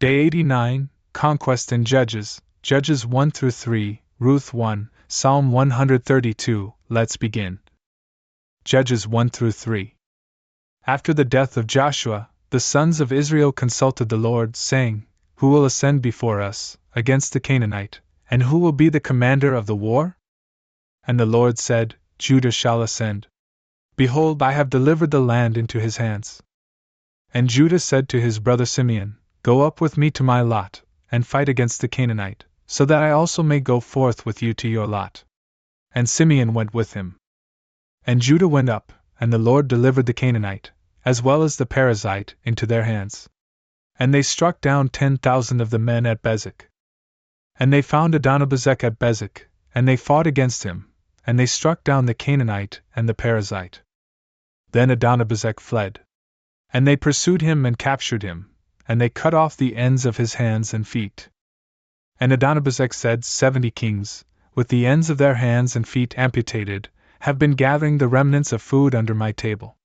Day 89, Conquest and Judges, Judges 1 through 3, Ruth 1, Psalm 132. Let's begin. Judges 1 through 3. After the death of Joshua, the sons of Israel consulted the Lord, saying, Who will ascend before us against the Canaanite, and who will be the commander of the war? And the Lord said, Judah shall ascend. Behold, I have delivered the land into his hands. And Judah said to his brother Simeon, Go up with me to my lot, and fight against the Canaanite, so that I also may go forth with you to your lot. And Simeon went with him. And Judah went up, and the Lord delivered the Canaanite, as well as the Perizzite, into their hands. And they struck down 10,000 of the men at Bezek. And they found Adonibezek at Bezek, and they fought against him, and they struck down the Canaanite and the Perizzite. Then Adonibezek fled. And they pursued him and captured him, and they cut off the ends of his hands and feet. And Adonibezek said, 70 kings, with the ends of their hands and feet amputated, have been gathering the remnants of food under my table.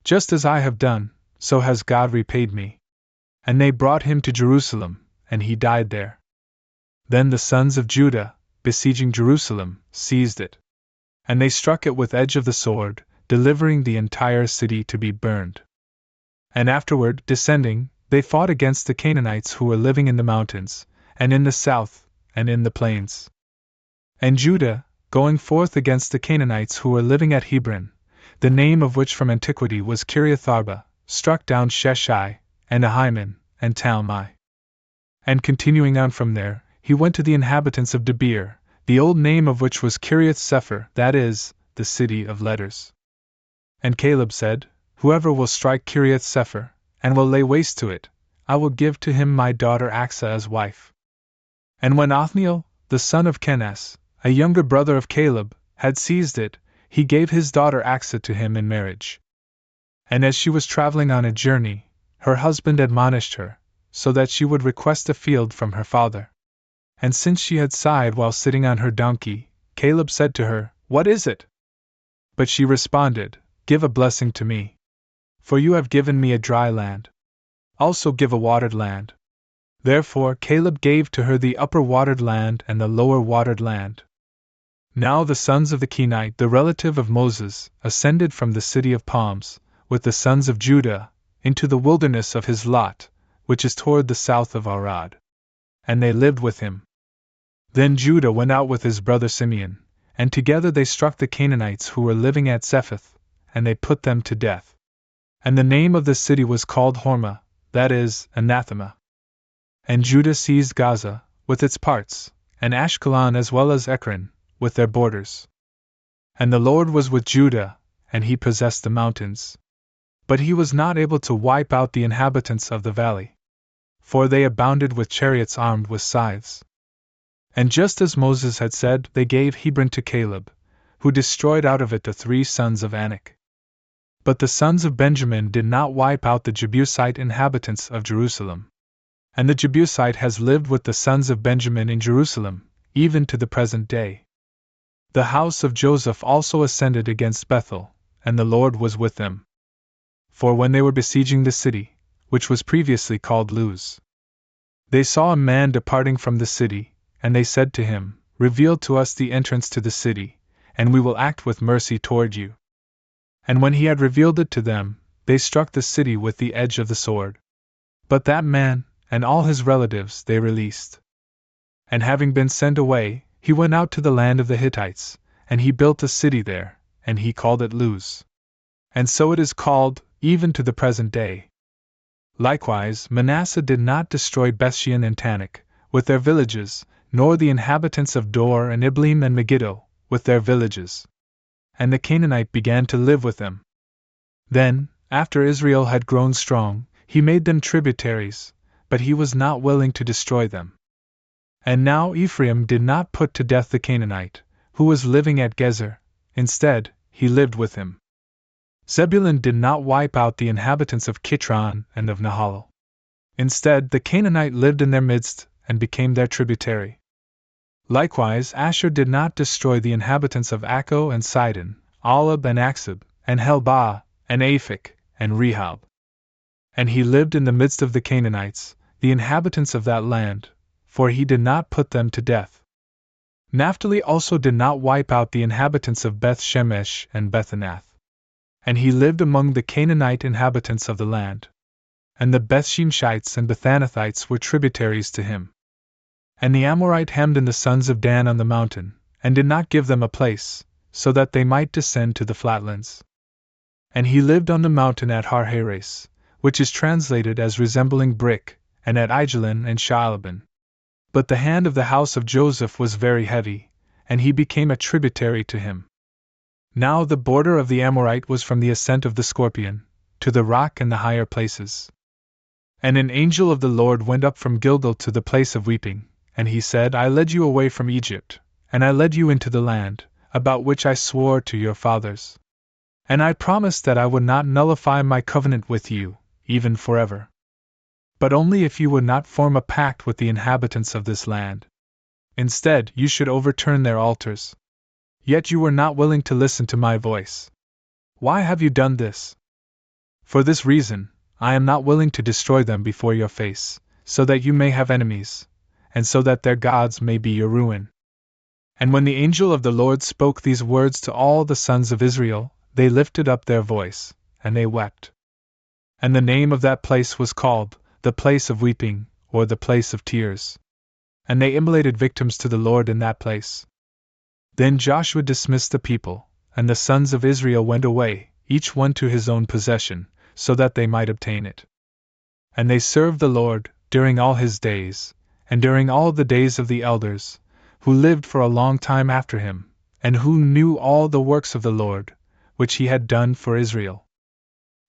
Just as I have done, so has God repaid me. And they brought him to Jerusalem, and he died there. Then the sons of Judah, besieging Jerusalem, seized it. And they struck it with edge of the sword, delivering the entire city to be burned. And afterward, descending, they fought against the Canaanites who were living in the mountains, and in the south, and in the plains. And Judah, going forth against the Canaanites who were living at Hebron, the name of which from antiquity was Kiriath-arba, struck down Sheshai, and Ahiman, and Talmai. And continuing on from there, he went to the inhabitants of Debir, the old name of which was Kiriath-Sepher, that is, the city of letters. And Caleb said, Whoever will strike Kiriath-Sepher, and will lay waste to it, I will give to him my daughter Achsah as wife. And when Othniel, the son of Kenaz, a younger brother of Caleb, had seized it, he gave his daughter Achsah to him in marriage. And as she was traveling on a journey, her husband admonished her, so that she would request a field from her father. And since she had sighed while sitting on her donkey, Caleb said to her, What is it? But she responded, Give a blessing to me. For you have given me a dry land. Also give a watered land. Therefore Caleb gave to her the upper watered land and the lower watered land. Now the sons of the Kenite, the relative of Moses, ascended from the city of palms, with the sons of Judah, into the wilderness of his lot, which is toward the south of Arad. And they lived with him. Then Judah went out with his brother Simeon, and together they struck the Canaanites who were living at Sephath, and they put them to death. And the name of the city was called Hormah, that is, anathema. And Judah seized Gaza, with its parts, and Ashkelon as well as Ekron, with their borders. And the Lord was with Judah, and he possessed the mountains. But he was not able to wipe out the inhabitants of the valley, for they abounded with chariots armed with scythes. And just as Moses had said, they gave Hebron to Caleb, who destroyed out of it the 3 sons of Anak. But the sons of Benjamin did not wipe out the Jebusite inhabitants of Jerusalem. And the Jebusite has lived with the sons of Benjamin in Jerusalem, even to the present day. The house of Joseph also ascended against Bethel, and the Lord was with them. For when they were besieging the city, which was previously called Luz, they saw a man departing from the city, and they said to him, Reveal to us the entrance to the city, and we will act with mercy toward you. And when he had revealed it to them, they struck the city with the edge of the sword. But that man, and all his relatives, they released. And having been sent away, he went out to the land of the Hittites, and he built a city there, and he called it Luz. And so it is called, even to the present day. Likewise, Manasseh did not destroy Bethshean and Tanakh, with their villages, nor the inhabitants of Dor and Ibleam and Megiddo, with their villages. And the Canaanite began to live with them. Then, after Israel had grown strong, he made them tributaries, but he was not willing to destroy them. And now Ephraim did not put to death the Canaanite, who was living at Gezer. Instead, he lived with him. Zebulun did not wipe out the inhabitants of Kitron and of Nahal. Instead, the Canaanite lived in their midst, and became their tributary. Likewise, Asher did not destroy the inhabitants of Akko and Sidon, Alab and Aksab, and Helbah, and Aphik, and Rehob. And he lived in the midst of the Canaanites, the inhabitants of that land, for he did not put them to death. Naphtali also did not wipe out the inhabitants of Beth Shemesh and Bethanath. And he lived among the Canaanite inhabitants of the land. And the Bethshemeshites and Bethanathites were tributaries to him. And the Amorite hemmed in the sons of Dan on the mountain, and did not give them a place, so that they might descend to the flatlands. And he lived on the mountain at Har-Heres, which is translated as resembling brick, and at Aijalon and Shaalbin. But the hand of the house of Joseph was very heavy, and he became a tributary to him. Now the border of the Amorite was from the ascent of the Scorpion, to the rock and the higher places. And an angel of the Lord went up from Gilgal to the place of weeping, and he said, I led you away from Egypt, and I led you into the land, about which I swore to your fathers. And I promised that I would not nullify my covenant with you, even forever. But only if you would not form a pact with the inhabitants of this land. Instead, you should overturn their altars. Yet you were not willing to listen to my voice. Why have you done this? For this reason, I am not willing to destroy them before your face, so that you may have enemies, and so that their gods may be your ruin. And when the angel of the Lord spoke these words to all the sons of Israel, they lifted up their voice, and they wept. And the name of that place was called, the place of weeping, or the place of tears. And they immolated victims to the Lord in that place. Then Joshua dismissed the people, and the sons of Israel went away, each one to his own possession, so that they might obtain it. And they served the Lord, during all his days, and during all the days of the elders, who lived for a long time after him, and who knew all the works of the Lord, which he had done for Israel.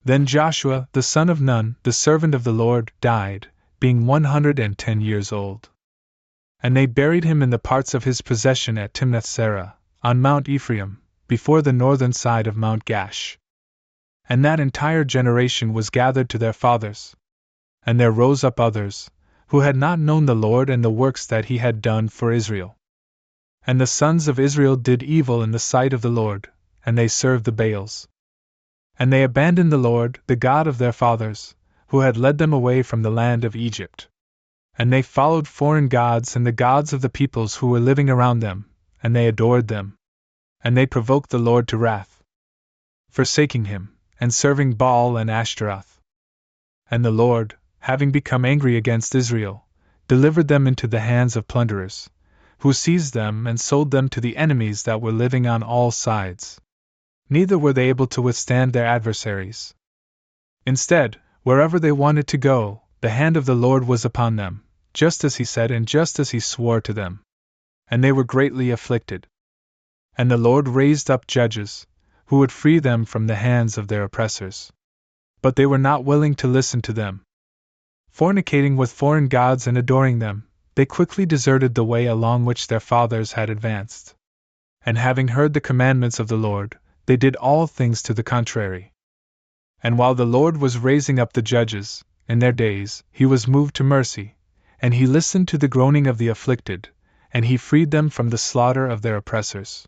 Then Joshua, the son of Nun, the servant of the Lord, died, being 110 years old. And they buried him in the parts of his possession at Timnath-Serah, on Mount Ephraim, before the northern side of Mount Gash. And that entire generation was gathered to their fathers. And there rose up others, who had not known the Lord and the works that he had done for Israel. And the sons of Israel did evil in the sight of the Lord, and they served the Baals. And they abandoned the Lord, the God of their fathers, who had led them away from the land of Egypt. And they followed foreign gods and the gods of the peoples who were living around them, and they adored them. And they provoked the Lord to wrath, forsaking him, and serving Baal and Ashtaroth. And the Lord, having become angry against Israel, delivered them into the hands of plunderers, who seized them and sold them to the enemies that were living on all sides. Neither were they able to withstand their adversaries. Instead, wherever they wanted to go, the hand of the Lord was upon them, just as he said and just as he swore to them. And they were greatly afflicted. And the Lord raised up judges, who would free them from the hands of their oppressors. But they were not willing to listen to them. Fornicating with foreign gods and adoring them, they quickly deserted the way along which their fathers had advanced. And having heard the commandments of the Lord, they did all things to the contrary. And while the Lord was raising up the judges, in their days, he was moved to mercy, and he listened to the groaning of the afflicted, and he freed them from the slaughter of their oppressors.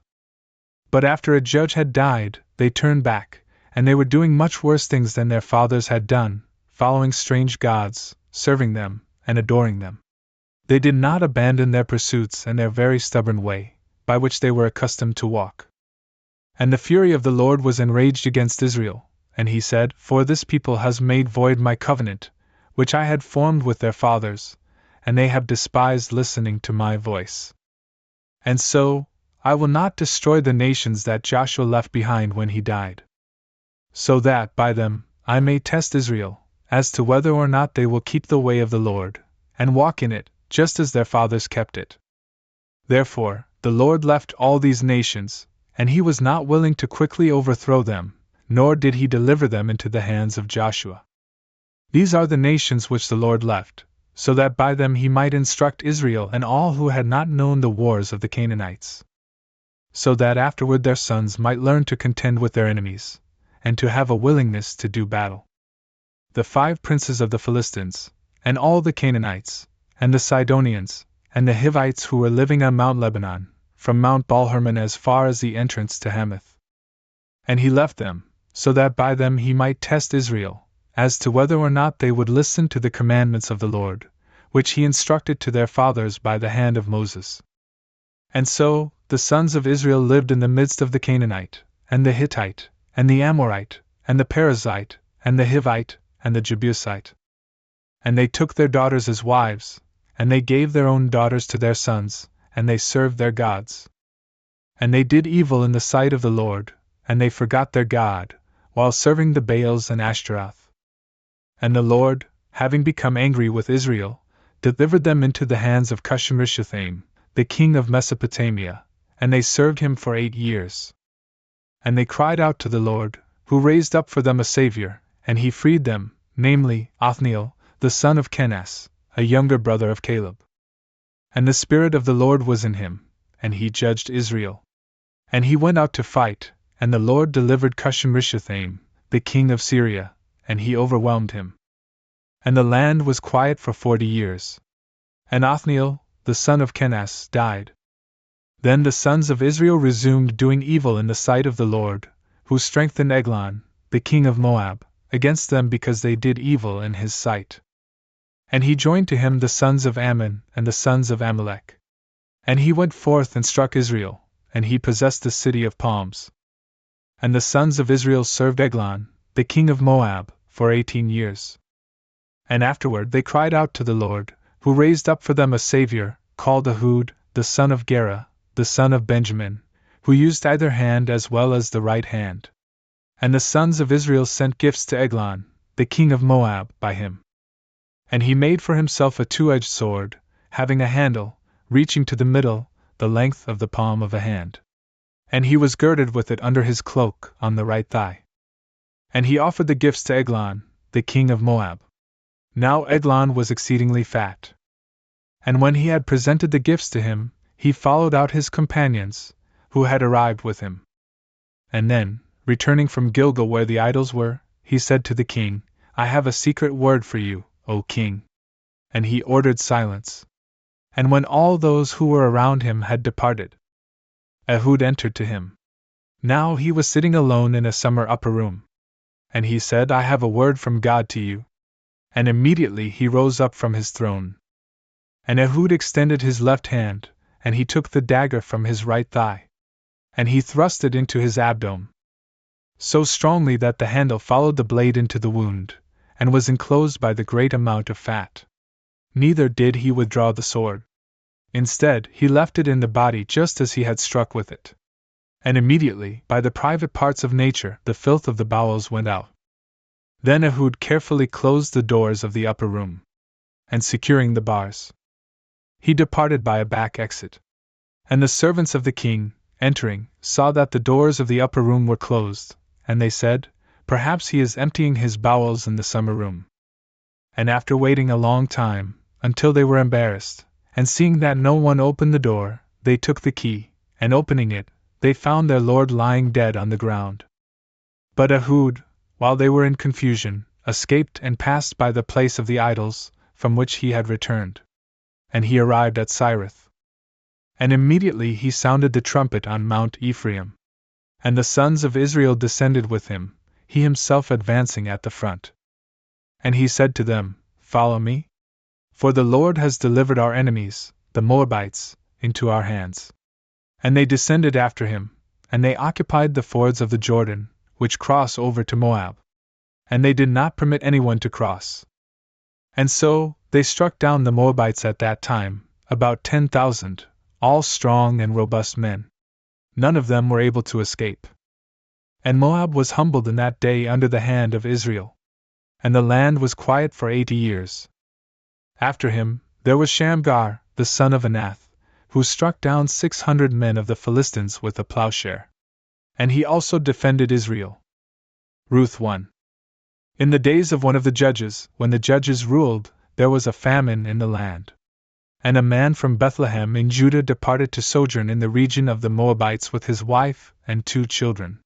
But after a judge had died, they turned back, and they were doing much worse things than their fathers had done, following strange gods, serving them, and adoring them. They did not abandon their pursuits and their very stubborn way, by which they were accustomed to walk. And the fury of the Lord was enraged against Israel, and he said, For this people has made void my covenant, which I had formed with their fathers, and they have despised listening to my voice. And so, I will not destroy the nations that Joshua left behind when he died, so that, by them, I may test Israel, as to whether or not they will keep the way of the Lord, and walk in it, just as their fathers kept it. Therefore, the Lord left all these nations, and he was not willing to quickly overthrow them, nor did he deliver them into the hands of Joshua. These are the nations which the Lord left, so that by them he might instruct Israel and all who had not known the wars of the Canaanites, so that afterward their sons might learn to contend with their enemies, and to have a willingness to do battle. The 5 princes of the Philistines, and all the Canaanites, and the Sidonians, and the Hivites who were living on Mount Lebanon, from Mount Baal-Hermon as far as the entrance to Hamath. And he left them, so that by them he might test Israel, as to whether or not they would listen to the commandments of the Lord, which he instructed to their fathers by the hand of Moses. And so, the sons of Israel lived in the midst of the Canaanite, and the Hittite, and the Amorite, and the Perizzite, and the Hivite, and the Jebusite. And they took their daughters as wives, and they gave their own daughters to their sons, and they served their gods. And they did evil in the sight of the Lord, and they forgot their God, while serving the Baals and Ashtaroth. And the Lord, having become angry with Israel, delivered them into the hands of Cusham-Rishathaim, the king of Mesopotamia, and they served him for 8 years. And they cried out to the Lord, who raised up for them a Savior, and he freed them, namely, Othniel, the son of Kenaz, a younger brother of Caleb. And the Spirit of the Lord was in him, and he judged Israel. And he went out to fight, and the Lord delivered Cusham-Rishathaim, the king of Syria, and he overwhelmed him. And the land was quiet for 40 years. And Othniel, the son of Kenaz, died. Then the sons of Israel resumed doing evil in the sight of the Lord, who strengthened Eglon, the king of Moab, against them because they did evil in his sight. And he joined to him the sons of Ammon and the sons of Amalek. And he went forth and struck Israel, and he possessed the city of palms. And the sons of Israel served Eglon, the king of Moab, for 18 years. And afterward they cried out to the Lord, who raised up for them a Savior, called Ehud, the son of Gera, the son of Benjamin, who used either hand as well as the right hand. And the sons of Israel sent gifts to Eglon, the king of Moab, by him. And he made for himself a 2-edged sword, having a handle, reaching to the middle, the length of the palm of a hand. And he was girded with it under his cloak, on the right thigh. And he offered the gifts to Eglon, the king of Moab. Now Eglon was exceedingly fat. And when he had presented the gifts to him, he followed out his companions, who had arrived with him. And then, returning from Gilgal where the idols were, he said to the king, I have a secret word for you, O king. And he ordered silence. And when all those who were around him had departed, Ehud entered to him. Now he was sitting alone in a summer upper room. And he said, I have a word from God to you. And immediately he rose up from his throne. And Ehud extended his left hand, and he took the dagger from his right thigh. And he thrust it into his abdomen, so strongly that the handle followed the blade into the wound, and was enclosed by the great amount of fat. Neither did he withdraw the sword. Instead, he left it in the body just as he had struck with it. And immediately, by the private parts of nature, the filth of the bowels went out. Then Ehud carefully closed the doors of the upper room, and securing the bars, he departed by a back exit. And the servants of the king, entering, saw that the doors of the upper room were closed, and they said, Perhaps he is emptying his bowels in the summer room. And after waiting a long time, until they were embarrassed, and seeing that no one opened the door, they took the key, and opening it, they found their lord lying dead on the ground. But Ehud, while they were in confusion, escaped and passed by the place of the idols, from which he had returned. And he arrived at Sirith. And immediately he sounded the trumpet on Mount Ephraim. And the sons of Israel descended with him, he himself advancing at the front. And he said to them, Follow me. For the Lord has delivered our enemies, the Moabites, into our hands. And they descended after him, and they occupied the fords of the Jordan, which cross over to Moab. And they did not permit anyone to cross. And so, they struck down the Moabites at that time, about 10,000, all strong and robust men. None of them were able to escape. And Moab was humbled in that day under the hand of Israel. And the land was quiet for 80 years. After him, there was Shamgar, the son of Anath, who struck down 600 men of the Philistines with a plowshare. And he also defended Israel. Ruth 1. In the days of one of the judges, when the judges ruled, there was a famine in the land. And a man from Bethlehem in Judah departed to sojourn in the region of the Moabites with his wife and 2 children.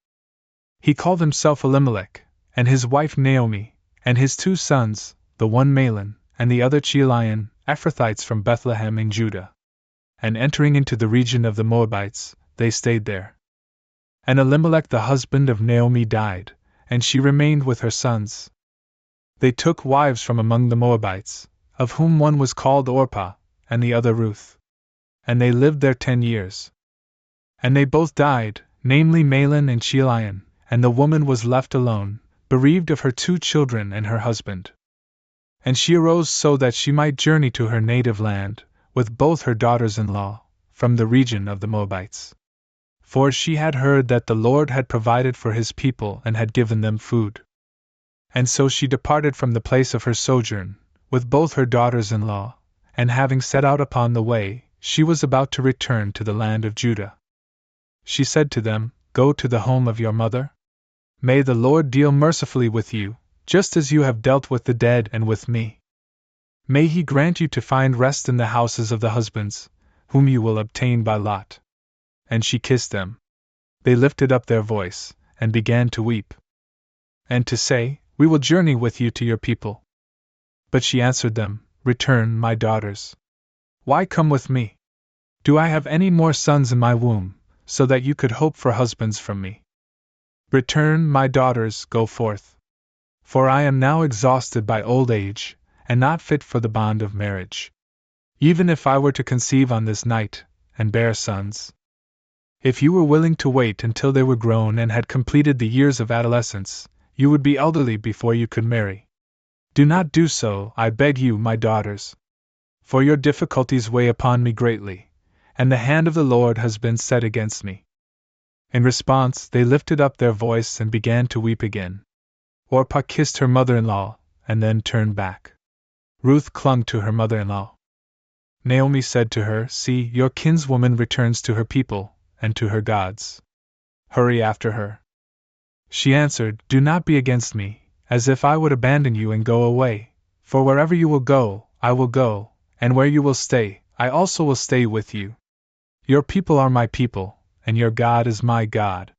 He called himself Elimelech, and his wife Naomi, and his 2 sons, the one Mahlon, and the other Chilion, Ephrathites from Bethlehem in Judah. And entering into the region of the Moabites, they stayed there. And Elimelech the husband of Naomi died, and she remained with her sons. They took wives from among the Moabites, of whom one was called Orpah, and the other Ruth. And they lived there 10 years. And they both died, namely Mahlon and Chilion, and the woman was left alone, bereaved of her 2 children and her husband. And she arose so that she might journey to her native land, with both her daughters-in-law, from the region of the Moabites. For she had heard that the Lord had provided for his people and had given them food. And so she departed from the place of her sojourn, with both her daughters-in-law, and having set out upon the way, she was about to return to the land of Judah. She said to them, Go to the home of your mother. May the Lord deal mercifully with you, just as you have dealt with the dead and with me. May he grant you to find rest in the houses of the husbands, whom you will obtain by lot. And she kissed them. They lifted up their voice, and began to weep, and to say, We will journey with you to your people. But she answered them, Return, my daughters. Why come with me? Do I have any more sons in my womb, so that you could hope for husbands from me? Return, my daughters, go forth. For I am now exhausted by old age, and not fit for the bond of marriage. Even if I were to conceive on this night, and bear sons. If you were willing to wait until they were grown and had completed the years of adolescence, you would be elderly before you could marry. Do not do so, I beg you, my daughters. For your difficulties weigh upon me greatly, and the hand of the Lord has been set against me. In response, they lifted up their voice and began to weep again. Orpah kissed her mother-in-law, and then turned back. Ruth clung to her mother-in-law. Naomi said to her, See, your kinswoman returns to her people, and to her gods. Hurry after her. She answered, Do not be against me, as if I would abandon you and go away, for wherever you will go, I will go, and where you will stay, I also will stay with you. Your people are my people, and your God is my God.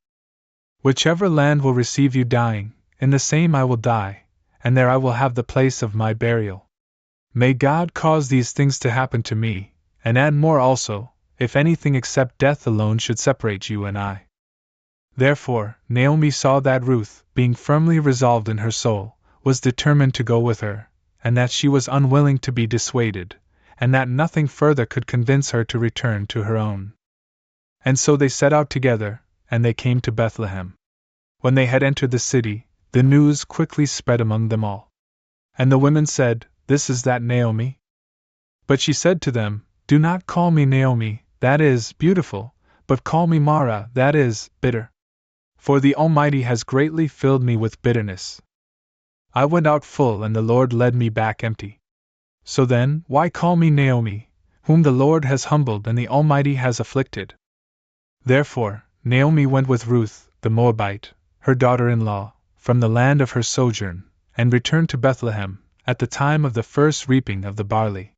Whichever land will receive you dying, in the same I will die, and there I will have the place of my burial. May God cause these things to happen to me, and add more also, if anything except death alone should separate you and I. Therefore, Naomi saw that Ruth, being firmly resolved in her soul, was determined to go with her, and that she was unwilling to be dissuaded, and that nothing further could convince her to return to her own. And so they set out together, and they came to Bethlehem. When they had entered the city, the news quickly spread among them all. And the women said, This is that Naomi? But she said to them, Do not call me Naomi, that is, beautiful, but call me Mara, that is, bitter. For the Almighty has greatly filled me with bitterness. I went out full and the Lord led me back empty. So then, why call me Naomi, whom the Lord has humbled and the Almighty has afflicted? Therefore, Naomi went with Ruth, the Moabite, her daughter-in-law, from the land of her sojourn, and returned to Bethlehem, at the time of the first reaping of the barley.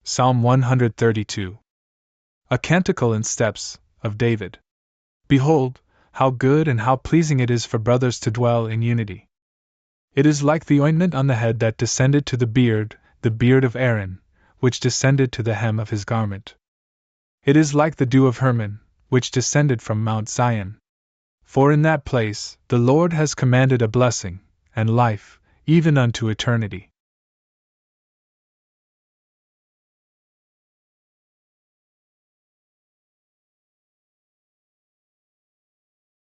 Psalm 132. A Canticle in Steps, of David. Behold, how good and how pleasing it is for brothers to dwell in unity. It is like the ointment on the head that descended to the beard of Aaron, which descended to the hem of his garment. It is like the dew of Hermon, which descended from Mount Zion. For in that place the Lord has commanded a blessing, and life, even unto eternity.